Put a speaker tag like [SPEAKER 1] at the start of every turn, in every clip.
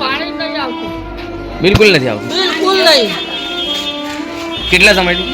[SPEAKER 1] પાણી નહીં આવતું,
[SPEAKER 2] બિલકુલ નથી આવતું.
[SPEAKER 1] બિલકુલ નહીં.
[SPEAKER 2] કેટલા સમયથી?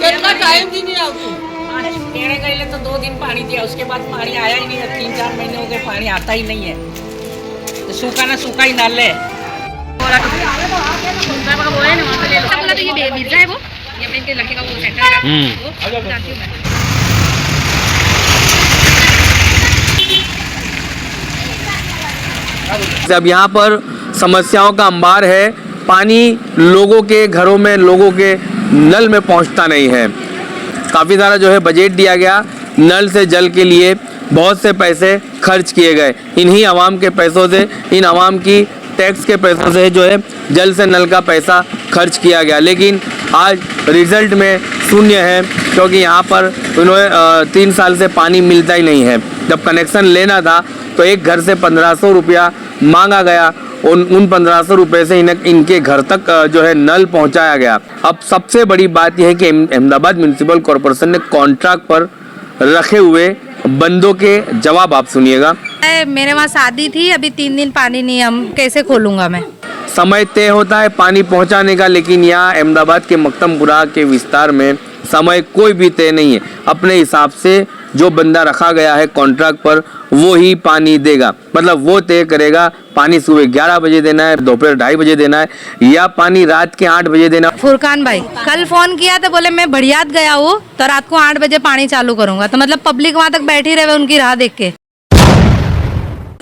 [SPEAKER 1] કેટલા ટાઈમથી નહીં આવતું.
[SPEAKER 3] टेढ़े गए तो 2 दिन पानी दिया, उसके बाद पानी आया ही नहीं है. 3-4 महीने हो गए, पानी आता ही नहीं है. तो सूखा ना सूखा ही नाले.
[SPEAKER 4] बोला तो ये मिर्जा है, वो ये अपने इनके लड़के का वो सेंटर है, वो जानती हूँ मैं.
[SPEAKER 2] अब यहाँ पर समस्याओं का अंबार है. पानी लोगों के घरों में, लोगों के नल में पहुँचता नहीं है. काफ़ी सारा जो है बजट दिया गया, नल से जल के लिए बहुत से पैसे खर्च किए गए. इन्हीं आवाम के पैसों से, इन आवाम की टैक्स के पैसों से जो है जल से नल का पैसा खर्च किया गया. लेकिन आज रिजल्ट में शून्य है, क्योंकि यहाँ पर उन्होंने 3 साल से पानी मिलता ही नहीं है. जब कनेक्शन लेना था तो एक घर से 1500 रुपया मांगा गया. उन 1500 रुपये से इनके घर तक जो है नल पहुंचाया गया. अब सबसे बड़ी बात यह है कि अहमदाबाद म्यूनिसिपल कॉरपोरेशन ने कॉन्ट्रैक्ट पर रखे हुए बंदों के जवाब आप सुनिएगा.
[SPEAKER 5] मेरे वहाँ शादी थी, अभी 3 दिन पानी नहीं, हम कैसे खोलूँगा मैं.
[SPEAKER 2] समय तय होता है पानी पहुंचाने का, लेकिन यहाँ अहमदाबाद के मकतमपुरा के विस्तार में समय कोई भी तय नहीं है. अपने हिसाब से जो बंदा रखा गया है कॉन्ट्रैक्ट पर वो ही पानी देगा. मतलब वो तय करेगा पानी सुबह 11 बजे देना है, दोपहर 2:30 बजे देना है, या पानी रात के 8 बजे देना.
[SPEAKER 5] फुरकान भाई कल फोन किया तो बोले मैं बढ़ियात गया हूँ तो रात को 8 बजे पानी चालू करूंगा. तो मतलब पब्लिक वहाँ तक बैठी रहे उनकी राह देख के.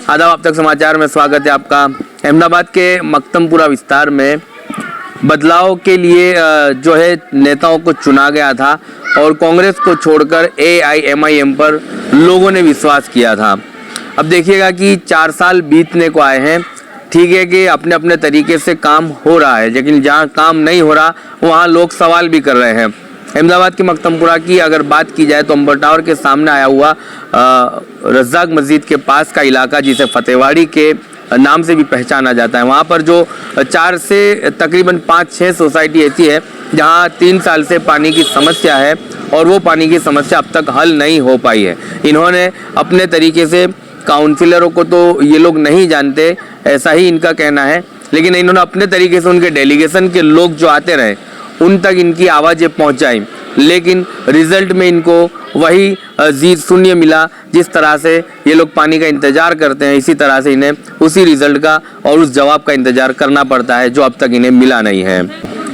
[SPEAKER 2] आदाब, अब तक समाचार में स्वागत है आपका. अहमदाबाद के मकतमपुरा विस्तार में बदलाव के लिए जो है नेताओं को चुना गया था और कांग्रेस को छोड़कर AIMIM पर लोगों ने विश्वास किया था. अब देखिएगा कि 4 साल बीतने को आए हैं. ठीक है कि अपने अपने तरीके से काम हो रहा है, लेकिन जहाँ काम नहीं हो रहा वहाँ लोग सवाल भी कर रहे हैं. अहमदाबाद के मकतमपुरा की अगर बात की जाए तो अंबर टावर के सामने आया हुआ रज़ाक मस्जिद के पास का इलाका, जिसे फतेहवाड़ी के नाम से भी पहचाना जाता है, वहाँ पर जो 4 से तकरीबन 5-6 सोसाइटी ऐसी है जहाँ 3 साल से पानी की समस्या है और वो पानी की समस्या अब तक हल नहीं हो पाई है. इन्होंने अपने तरीके से, काउंसिलरों को तो ये लोग नहीं जानते, ऐसा ही इनका कहना है, लेकिन इन्होंने अपने तरीके से उनके डेलीगेशन के लोग जो आते रहे उन तक इनकी आवाज़ें पहुँचाई. लेकिन रिजल्ट में इनको वही शून्य मिला. जिस तरह से ये लोग पानी का इंतज़ार करते हैं, इसी तरह से इन्हें उसी रिजल्ट का और उस जवाब का इंतज़ार करना पड़ता है जो अब तक इन्हें मिला नहीं है.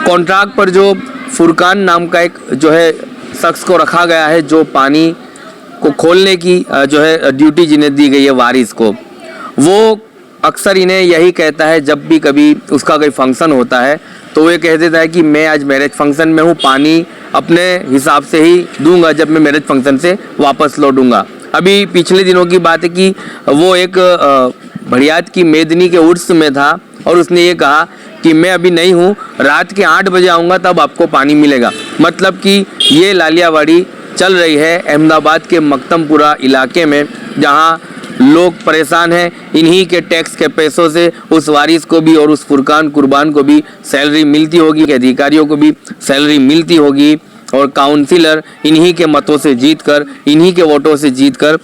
[SPEAKER 2] कॉन्ट्रैक्ट पर जो फुरकान नाम का एक जो है शख्स को रखा गया है, जो पानी को खोलने की जो है ड्यूटी जिन्हें दी गई है वारिस को, वो अक्सर इन्हें यही कहता है जब भी कभी उसका कोई फंक्शन होता है तो वो ये कह देता है कि मैं आज मैरिज फंक्शन में हूँ, पानी अपने हिसाब से ही दूंगा जब मैं मैरिज फंक्शन से वापस लौटूंगा. अभी पिछले दिनों की बात है कि वो एक बढ़ियात की मेदनी के उर्स में था और उसने ये कहा कि मैं अभी नहीं हूँ, रात के 8 बजे आऊँगा तब आपको पानी मिलेगा. मतलब कि ये लालियावाड़ी चल रही है अहमदाबाद के मकतमपुरा इलाके में, जहाँ लोग परेशान हैं. इन्हीं के टैक्स के पैसों से उस वारिस को भी और उस फुरकान कुर्बान को भी सैलरी मिलती होगी, अधिकारियों को भी सैलरी मिलती होगी, और काउंसिलर इन्हीं के मतों से जीतकर, इन्हीं के वोटों से जीतकर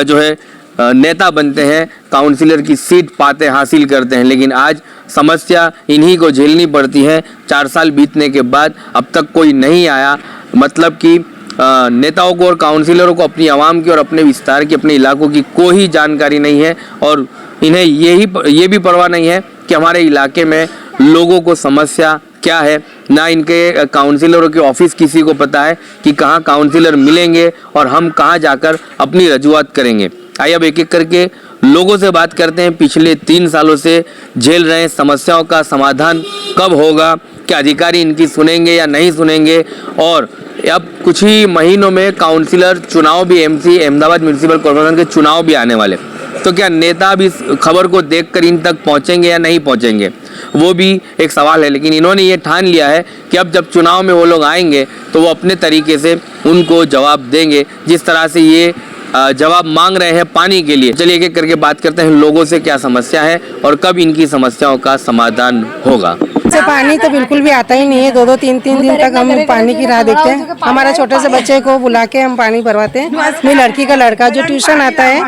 [SPEAKER 2] जो है नेता बनते हैं, काउंसिलर की सीट पाते हासिल करते हैं. लेकिन आज समस्या इन्हीं को झेलनी पड़ती है. 4 साल बीतने के बाद अब तक कोई नहीं आया. मतलब कि नेताओं को और काउंसिलरों को अपनी आवाम की और अपने विस्तार की, अपने इलाकों की कोई जानकारी नहीं है, और इन्हें ये भी परवाह नहीं है कि हमारे इलाके में लोगों को समस्या क्या है. ना इनके काउंसिलरों के ऑफिस किसी को पता है कि कहाँ काउंसिलर मिलेंगे और हम कहाँ जाकर अपनी रजूआत करेंगे. आइए अब एक एक करके लोगों से बात करते हैं. पिछले 3 सालों से झेल रहे समस्याओं का समाधान कब होगा, क्या अधिकारी इनकी सुनेंगे या नहीं सुनेंगे. और अब कुछ ही महीनों में काउंसिलर चुनाव भी, MC अहमदाबाद म्यूनिसिपल कॉर्पोरेशन के चुनाव भी आने वाले, तो क्या नेता भी इस खबर को देखकर इन तक पहुंचेंगे या नहीं पहुंचेंगे, वो भी एक सवाल है. लेकिन इन्होंने ये ठान लिया है कि अब जब चुनाव में वो लोग आएंगे तो वो अपने तरीके से उनको जवाब देंगे, जिस तरह से ये जवाब मांग रहे हैं पानी के लिए. चलिए एक एक करके बात करते हैं लोगों से क्या समस्या है और कब इनकी समस्याओं का समाधान होगा.
[SPEAKER 6] पानी तो बिल्कुल भी आता ही नहीं है. 2-2, 3-3 दिन तक हम पानी की राह देखते हैं. हमारे छोटे से बच्चे को बुला के हम पानी भरवाते हैं. मेरी लड़की का लड़का जो ट्यूशन आता है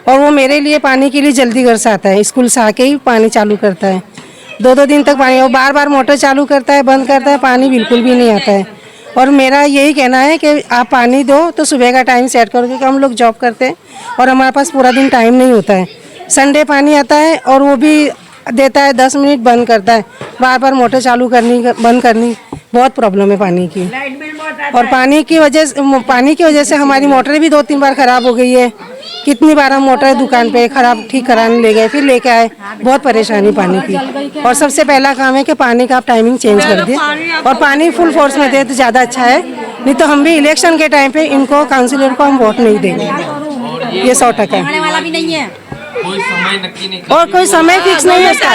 [SPEAKER 6] और वो मेरे लिए पानी के लिए जल्दी घर से आता है, स्कूल से आके ही पानी चालू करता है। 2-2 दिन तक पानी, और बार बार मोटर चालू करता है, बंद करता है, पानी बिल्कुल भी नहीं आता है। और मेरा यही कहना है कि आप पानी दो तो सुबह का टाइम सेट करो, क्योंकि हम लोग जॉब करते हैं और हमारे पास पूरा दिन टाइम नहीं होता है। संडे पानी आता है और वो भी देता है 10 मिनट, बंद करता है, बार बार मोटर चालू करनी बंद करनी, बहुत प्रॉब्लम है पानी की। और पानी की वजह से हमारी मोटरें भी 2-3 बार ख़राब हो गई है। कितनी बार हम मोटर दुकान पे खराब ठीक कराने ले गए, फिर लेके आए, बहुत परेशानी पानी की। और सबसे पहला काम है कि पानी का आप टाइमिंग चेंज कर दें और पानी फुल फोर्स में दे तो ज़्यादा अच्छा है। नहीं तो हम भी इलेक्शन के टाइम पे इनको काउंसिलर को हम वोट नहीं देंगे, ये 100%
[SPEAKER 4] वाला भी नहीं है।
[SPEAKER 2] कोई समय नक्की नहीं,
[SPEAKER 6] और कोई समय फिक्स नहीं है इसका।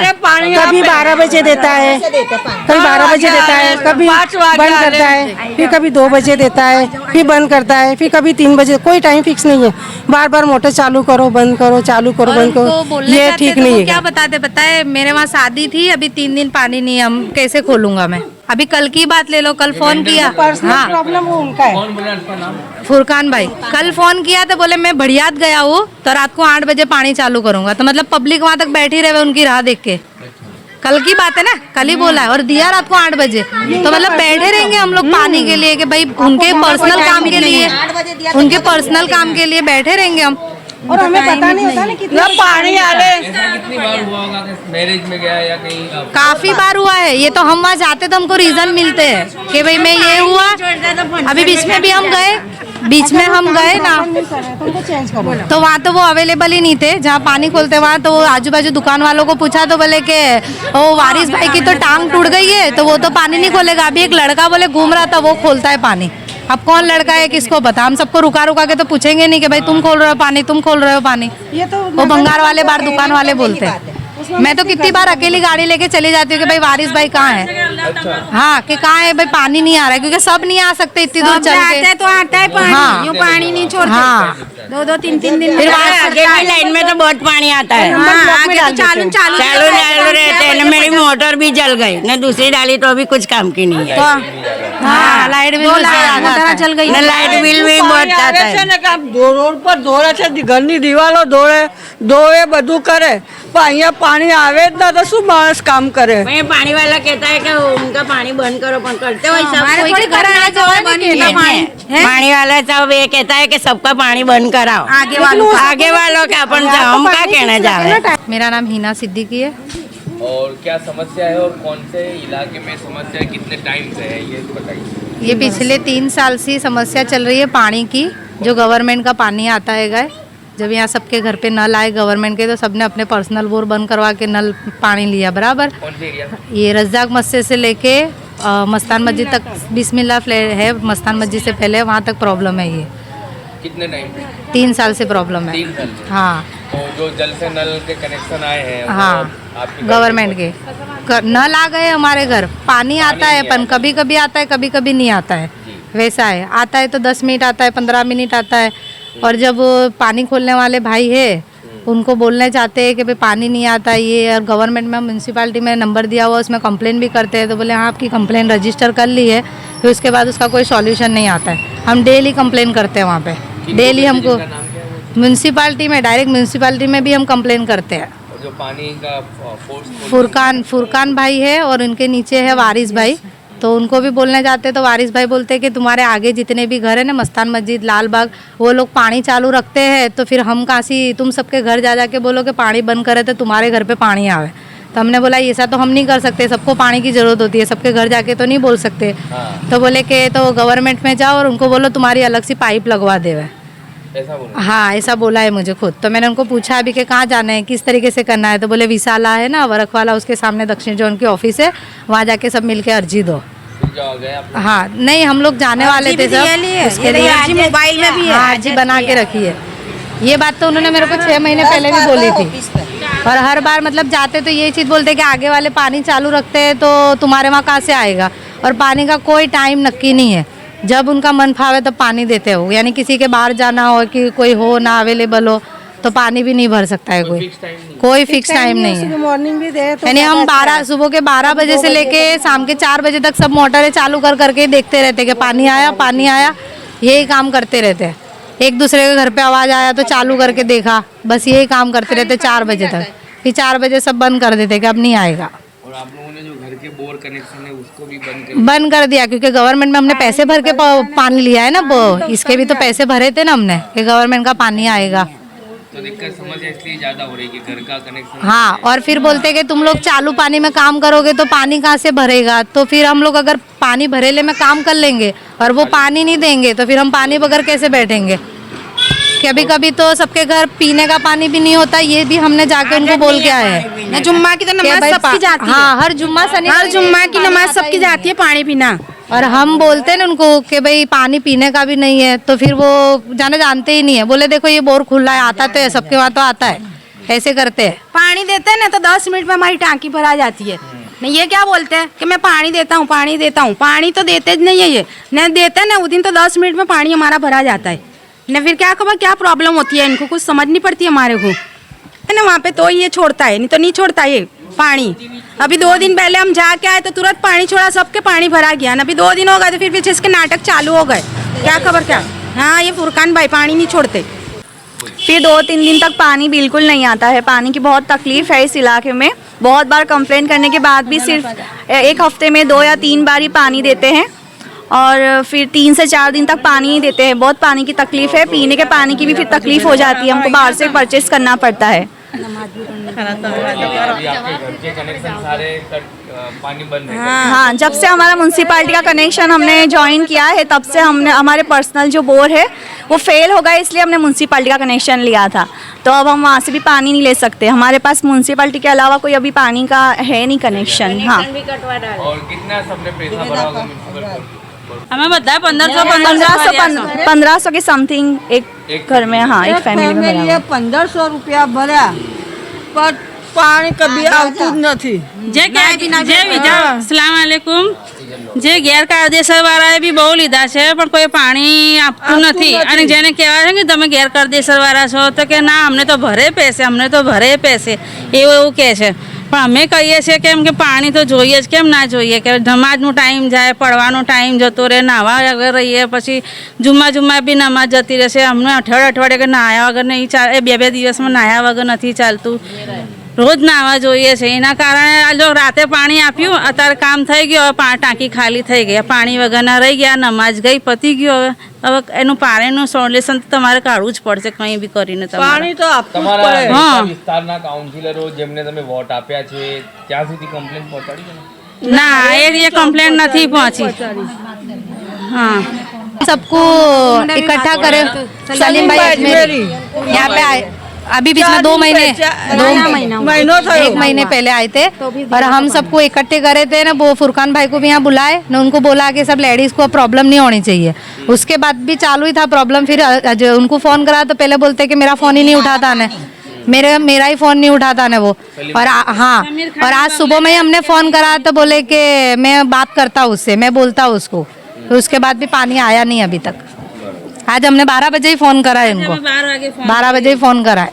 [SPEAKER 6] कभी 12 बजे देता है, कभी 12 बजे देता है, कभी बंद करता है, फिर कभी 2 बजे देता है, फिर बंद करता है, फिर कभी 3 बजे। कोई टाइम फिक्स नहीं है, बार बार मोटर चालू करो बंद करो, चालू करो बंद करो, ये ठीक नहीं है।
[SPEAKER 5] क्या बताते पता है, मेरे वहाँ शादी थी, अभी 3 दिन पानी नहीं, हम कैसे खोलूंगा मैं? अभी कल की बात ले लो, कल फोन किया, हाँ
[SPEAKER 6] प्रॉब्लम वो उनका है।
[SPEAKER 2] कौन बोला इसका नाम?
[SPEAKER 5] फुरकान भाई, कल फोन किया तो बोले मैं बढ़ियात गया हूँ, तो रात को 8 बजे पानी चालू करूंगा। तो मतलब पब्लिक वहाँ तक बैठी रहे उनकी राह देख के। कल की बात है ना, कल ही बोला है, और दिया रात को 8 बजे। तो मतलब बैठे रहेंगे हम लोग पानी के लिए कि भाई उनके पर्सनल काम के लिए, उनके पर्सनल काम के लिए बैठे रहेंगे हम।
[SPEAKER 6] और हमें पता नहीं होता ना कितना
[SPEAKER 1] पानी आ रहे।
[SPEAKER 2] कितनी बार हुआ होगा कि मैरिज में गया या कहीं
[SPEAKER 5] काफी बार हुआ है ये, तो हम वहाँ जाते तो हमको रीजन मिलते हैं कि भाई मैं ये हुआ। अभी बीच में भी हम गए, ना, तो वहाँ तो वो अवेलेबल ही नहीं थे जहाँ पानी खोलते वहाँ। तो वो आजू बाजू दुकान वालों को पूछा तो बोले कि ओ वारिस भाई की तो टांग टूट गई है, तो वो तो पानी नहीं खोलेगा। अभी एक लड़का बोले घूम रहा था, वो खोलता है पानी। अब कौन लड़का है किसको पता? हम सबको रुका रुका के तो पूछेंगे नहीं कि भाई तुम खोल रहे हो पानी, तुम खोल रहे हो पानी।
[SPEAKER 6] ये तो
[SPEAKER 5] वो भंगार वाले बार दुकान वाले बोलते हैं। मैं तो कितनी बार अकेली गाड़ी लेके चली जाती हूँ कि भाई वारिस भाई कहाँ है, हाँ कि कहाँ है भाई, पानी नहीं आ रहा है, क्योंकि सब नहीं आ सकते इतनी दूर चल के।
[SPEAKER 4] तो आता है पानी,
[SPEAKER 5] हाँ।
[SPEAKER 4] यूं पानी नहीं छोड़ते।
[SPEAKER 5] हाँ
[SPEAKER 4] 2-2 3-3 दिन
[SPEAKER 5] फिर
[SPEAKER 3] आगे की लाइन में तो बहुत पानी आता है।
[SPEAKER 4] आगे तो चालू
[SPEAKER 3] चालू रहते हैं ना, मेरी मोटर भी जल गई ना, दूसरी डाली तो अभी कुछ काम की नहीं है।
[SPEAKER 5] हाँ लाइट बिल
[SPEAKER 4] चल गई।
[SPEAKER 3] ना लाइट बिल भी बहुत आता है।
[SPEAKER 1] રોડ પર દોડે છે, ઘરની દિવાલો ધોવે બધું કરે, પણ અહીંયા પાણી આવે જ ના તો શું માણસ કામ કરે?
[SPEAKER 3] भाई पानी वाला कहता है कि उनका पानी बंद करो, पण करते हो सब
[SPEAKER 4] हमारे
[SPEAKER 3] कोई
[SPEAKER 4] थोड़ी
[SPEAKER 3] करना
[SPEAKER 4] करना
[SPEAKER 3] तो
[SPEAKER 4] है, बंद
[SPEAKER 3] नहीं
[SPEAKER 4] किया
[SPEAKER 3] है।
[SPEAKER 4] पानी।
[SPEAKER 3] पानी वाला सब ये कहता है कि सबका पानी बंद कराओ।
[SPEAKER 4] आगे वालों का।
[SPEAKER 3] आगे वालों का अपन हम क्या कहना चाहे?
[SPEAKER 5] मेरा नाम हिना सिद्दीकी है।
[SPEAKER 2] और क्या समस्या है और कौन से इलाके में समस्या है, कितने टाइम से है ये बताइए।
[SPEAKER 5] ये पिछले 3 साल से समस्या चल रही है पानी की। जो गवर्नमेंट का पानी आता है गए, जब यहाँ सबके घर पे नल आए गवर्नमेंट के, तो सबने अपने पर्सनल बोर बंद करवा के नल पानी लिया बराबर।
[SPEAKER 2] कौन से एरिया?
[SPEAKER 5] ये रज्जाक मस्जिद से लेके मस्तान मस्जिद तक, बिस्मिल्लाह फ्लैट है मस्तान मस्जिद से पहले, वहाँ तक प्रॉब्लम है ये।
[SPEAKER 2] कितने टाइम?
[SPEAKER 5] 3 साल से प्रॉब्लम है।
[SPEAKER 2] 3 साल से।
[SPEAKER 5] हाँ
[SPEAKER 2] तो जो जल से नल के कनेक्शन आए हैं वो
[SPEAKER 5] हाँ
[SPEAKER 2] आपके
[SPEAKER 5] गवर्नमेंट के नल आ गए हमारे घर। पानी आता है पर कभी कभी आता है, कभी कभी नहीं आता है, वैसा है। आता है तो 10 मिनट आता है, 15 मिनट आता है। और जब पानी खोलने वाले भाई है उनको बोलने चाहते हैं कि भाई पानी नहीं आता ये, और गवर्नमेंट में म्यूनसिपालिटी में नंबर दिया हुआ, उसमें कंप्लेन भी करते हैं, तो बोले हाँ आपकी कंप्लेन रजिस्टर कर ली है, फिर उसके बाद उसका कोई सॉल्यूशन नहीं आता है। हम डेली कंप्लेन करते हैं वहाँ पे, डेली हमको म्यूनसिपालिटी में, डायरेक्ट म्यूनसिपालिटी में भी हम कंप्लेन करते हैं।
[SPEAKER 2] जो पानी का
[SPEAKER 5] फुरकान भाई है और उनके नीचे है वारिस भाई, तो उनको भी बोलने जाते तो वारिस भाई बोलते हैं कि तुम्हारे आगे जितने भी घर है ना, मस्तान मस्जिद, लाल बाग, वो लोग पानी चालू रखते हैं, तो फिर हम कहाँ से तुम सबके घर जा जा के बोलो कि पानी बंद करे तो तुम्हारे घर पे पानी आवे। तो हमने बोला ऐसा तो हम नहीं कर सकते, सबको पानी की ज़रूरत होती है, सबके घर जाके तो नहीं बोल सकते। तो बोले कि तो गवर्नमेंट में जाओ और उनको बोलो तुम्हारी अलग सी पाइप लगवा देवे।
[SPEAKER 2] ऐसा बोला?
[SPEAKER 5] हाँ ऐसा बोला है मुझे खुद। तो मैंने उनको पूछा अभी कि कहाँ जाना है, किस तरीके से करना है, तो बोले विशाला है ना वर्क वाला, उसके सामने दक्षिण जोन की ऑफिस है, वहाँ जाके सब मिलके अर्जी दो। हाँ नहीं हम लोग जाने वाले थे सब उसके लिए,
[SPEAKER 4] मोबाइल में भी है,
[SPEAKER 5] अर्जी बना के रखी है। ये बात तो उन्होंने मेरे को 6 महीने पहले भी बोली थी। और हर बार मतलब जाते तो ये चीज़ बोलते कि आगे वाले पानी चालू रखते हैं तो तुम्हारे वहाँ कहाँ से आएगा। और पानी का कोई टाइम नक्की नहीं है, जब उनका मन फावे तब पानी देते हो। यानी किसी के बाहर जाना हो कि कोई हो ना अवेलेबल हो तो पानी भी नहीं भर सकता है कोई फिक्स टाइम नहीं है।
[SPEAKER 6] मॉर्निंग भी दे तो
[SPEAKER 5] यानी हम सुबह के 12 बजे से लेके शाम के 4 बजे तक सब मोटरें चालू कर करके देखते रहते कि पानी आया, यही काम करते रहते हैं। एक दूसरे के घर पे आवाज़ आया तो चालू करके देखा, बस यही काम करते रहते 4 बजे तक, फिर 4 बजे सब बंद कर देते कि अब नहीं आएगा।
[SPEAKER 2] और आप लोगों ने जो घर के बोर कनेक्शन है उसको भी
[SPEAKER 5] बंद कर दिया, क्योंकि गवर्नमेंट में हमने पैसे भर के पानी लिया है ना, वो इसके भी तो पैसे भरे थे ना हमने कि गवर्नमेंट का पानी आएगा।
[SPEAKER 2] तो दिक्कत समस्या इसलिए ज्यादा हो रही है कि घर का कनेक्शन।
[SPEAKER 5] हाँ, और फिर बोलते कि तुम लोग चालू पानी में काम करोगे तो पानी कहाँ से भरेगा, तो फिर हम लोग अगर पानी भरेले में काम कर लेंगे और वो पानी नहीं देंगे तो फिर हम पानी बगैर कैसे बैठेंगे। कभी कभी तो सबके घर पीने का पानी भी नहीं होता, ये भी हमने जाके उनको बोल के आए हैं।
[SPEAKER 7] जुम्मा की तो नमाज सबकी जाती है।
[SPEAKER 5] हाँ, हर जुम्मा
[SPEAKER 7] हर जुम्मा की नमाज सबकी जाती है पानी पीना।
[SPEAKER 5] और हम बोलते हैं ना उनको कि भाई पानी पीने का भी नहीं है, तो फिर वो जानते ही नहीं है, बोले देखो ये बोर खुला है, आता तो है सबके वहाँ तो आता है, ऐसे करते हैं।
[SPEAKER 7] पानी देते हैं ना तो 10 मिनट में हमारी टांकी भरा जाती है। नहीं, ये क्या बोलते हैं कि मैं पानी देता हूँ, पानी देता हूँ, पानी तो देते नहीं है, ये नहीं देते ना उस दिन तो 10 मिनट में पानी हमारा भरा जाता है ना। फिर क्या खबर क्या प्रॉब्लम होती है, इनको कुछ समझ नहीं पड़ती हमारे को है ना। वहाँ पे तो ये छोड़ता है, नहीं तो नहीं छोड़ता ये पानी। अभी 2 दिन पहले हम जाके आए तो तुरंत पानी छोड़ा, सबके पानी भरा गया ना। अभी 2 दिन हो गए तो फिर पीछे इसके नाटक चालू हो गए, क्या खबर क्या। हाँ, ये फुरकान भाई पानी नहीं छोड़ते।
[SPEAKER 8] फिर 2-3 दिन तक पानी बिल्कुल नहीं आता है। पानी की बहुत तकलीफ है इस इलाके में। बहुत बार कंप्लेंट करने के बाद भी सिर्फ 1 हफ्ते में 2 या 3 बार ही पानी देते हैं, और फिर 3 से 4 दिन तक पानी नहीं देते हैं। बहुत पानी की तकलीफ है, पीने के पानी की भी फिर तकलीफ हो जाती है, हमको बाहर से परचेस करना पड़ता है।
[SPEAKER 2] पानी बंद है।
[SPEAKER 8] हाँ, जब से हमारा म्यूनसिपालिटी का कनेक्शन हमने ज्वाइन किया है तब से हमने हमारे पर्सनल जो बोर है वो फेल हो गया, इसलिए हमने म्यूनसिपालिटी का कनेक्शन लिया था। तो अब हम वहाँ से भी पानी नहीं ले सकते, हमारे पास म्यूनसिपालिटी के अलावा कोई अभी पानी का है नहीं कनेक्शन। हाँ,
[SPEAKER 2] और कितना सबने पैसा भरा होगा म्युनिसिपल को?
[SPEAKER 3] हमें बताया
[SPEAKER 8] 1500 के समथिंग एक घर में। हाँ, एक फैमिली में भरा हुआ।
[SPEAKER 1] 1500 रुपया भरा पर पानी कभी આવતું જ નથી।
[SPEAKER 3] સલામ આલેકુમ। જે ગેરકાયદેસર વાળાએ બી બહુ લીધા છે પણ કોઈ પાણી આપતું નથી, અને જેને કહેવાય છે કે તમે ગેરકાયદેસર વાળા છો તો કે ના અમને તો ભરે પૈસે એવું કહે છે। પણ અમે કહીએ છીએ કેમ કે પાણી તો જોઈએ જ, કેમ ના જોઈએ, કે નમાજનો ટાઈમ જાય, પડવાનો ટાઈમ જતો રહે, નાહવા વગર રહીએ, પછી જુમ્મા બી નમાજ જતી રહેશે, અમને અઠવાડિયે કે નાહ્યા વગર નહીં ચાલે, 2 દિવસમાં નાહ્યા વગર નથી ચાલતું, રોજ નાહવા જોઈએ છે। એના કારણે આ જો રાતે પાણી આપ્યું, અત્યારે કામ થઈ ગયું, હવે ટાંકી ખાલી થઈ ગઈ, પાણી વગરના રહી ગયા, નમાજ ગઈ, પતી ગયું। હવે એનું પાણીનું સોલ્યુશન તો તમારે કાઢવું જ પડશે કંઈ બી કરીને।
[SPEAKER 1] પાણી તો આપવું જ
[SPEAKER 2] તમારા
[SPEAKER 1] પડે।
[SPEAKER 2] વિસ્તાર- વિસ્તારના કાઉન્સિલરો જેમને તમે વોટ આપ્યા છે ત્યાં સુધી કમ્પ્લેન પહોંચાડી છે ને?
[SPEAKER 3] ના, એ કમ્પ્લેન નથી પહોંચી। हाँ,
[SPEAKER 5] सबको इकट्ठा करे। सलीम भाई अजमेरी यहाँ पे आए, अभी बीच में 2 महीने 1 महीने पहले आए थे, और हम सबको इकट्ठे करे थे ना। वो फुरकान भाई को भी यहाँ बुलाए ना, उनको बोला कि सब लेडीज को प्रॉब्लम नहीं होनी चाहिए। उसके बाद भी चालू ही था प्रॉब्लम। फिर उनको फोन करा तो पहले बोलते कि मेरा फोन ही नहीं उठाता ने, मेरा ही फोन नहीं उठाता ने वो। और हाँ, और आज सुबह में ही हमने फोन करा तो बोले कि मैं बात करता हूँ उससे, मैं बोलता हूँ उसको। तो उसके बाद भी पानी आया नहीं अभी तक। आज हमने 12 बजे ही फोन करा है इनको, 12 बजे ही फोन करा है।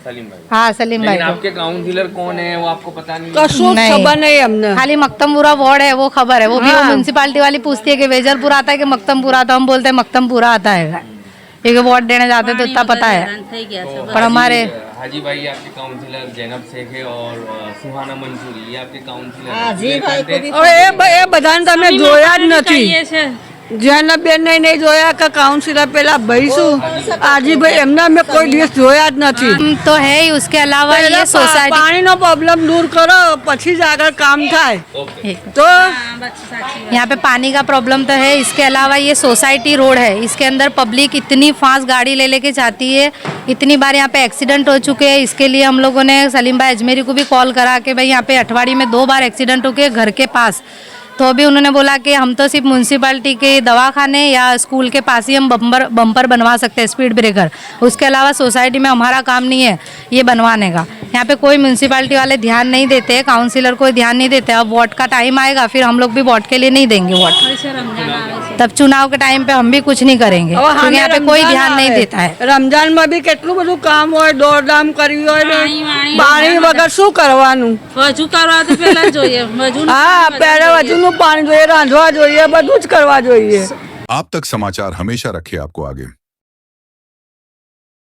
[SPEAKER 2] सलीम भाई।
[SPEAKER 5] हाँ, सलीम भाई
[SPEAKER 2] लेकिन
[SPEAKER 5] को।
[SPEAKER 2] आपके काउंसिलर कौन है वो आपको पता नहीं?
[SPEAKER 1] કશું જ ખબર નહીં અમને।
[SPEAKER 5] खाली मक्तमपुरा वार्ड है वो खबर है, वो भी वो म्यूनसिपालिटी वाली पूछती है कि वेजलपुर आता है कि मक्तमपुरा, तो हम बोलते हैं मक्तमपुरा आता है, एक वोट देने जाते तो इतना पता है। पर हमारे
[SPEAKER 2] हाजी भाई आपके काउंसिलर जैनब शेख है, और सुहाना मंसूरी ये आपके काउंसिलर।
[SPEAKER 1] હવે એ બધાને તમે જોયા જ નથી। જેના બેન નહીં જોયા કે કાઉન્સિલર પેલા ભાઈ શું આજીભાઈ એમના મેં કોઈ દિવસ જોયા જ નથી।
[SPEAKER 5] तो है ही, उसके अलावा ये
[SPEAKER 1] પહેલા
[SPEAKER 5] सोसाइटी
[SPEAKER 1] પાણીનો પ્રોબ્લેમ દૂર કરો પછી જ આગળ કામ થાય। તો
[SPEAKER 5] यहाँ पे पानी का प्रॉब्लम तो है, इसके अलावा ये सोसाइटी रोड है, इसके अंदर पब्लिक इतनी फास्ट गाड़ी ले लेके जाती है, इतनी बार यहाँ पे एक्सीडेंट हो चुके हैं। इसके लिए हम लोगों ने सलीम भाई अजमेरी को भी कॉल करा कि भाई यहाँ पे अठवाड़ी में 2 बार एक्सीडेंट हो गए घर के पास। तो अभी उन्होंने बोला कि हम तो सिर्फ म्यूनसिपालिटी के दवाखाने या स्कूल के पास ही हम बम्पर बनवा सकते हैं, स्पीड ब्रेकर। उसके अलावा सोसाइटी में हमारा काम नहीं है ये बनवाने का। यहाँ पे कोई म्यूनसिपालिटी वाले ध्यान नहीं देते, काउंसिलर कोई ध्यान नहीं देते। अब वोट का टाइम आएगा फिर हम लोग भी वोट के लिए नहीं देंगे वोट, तब चुनाव के टाइम पे हम भी कुछ नहीं करेंगे, क्योंकि यहाँ पे कोई ध्यान नहीं देता है।
[SPEAKER 1] રમજાનમાં બી કેટલું બધું કામ હોય, દોડધામ કરવી હોય ને પાણી વગર શું કરવાનું?
[SPEAKER 3] વજુ કરવા તો પહેલા જોઈએ, વજુ
[SPEAKER 1] હા, પહેલા વજુનું પાણી જોઈએ, રાંધવા જોઈએ, બધું જ કરવા જોઈએ।
[SPEAKER 9] आप तक समाचार हमेशा रखे आपको आगे।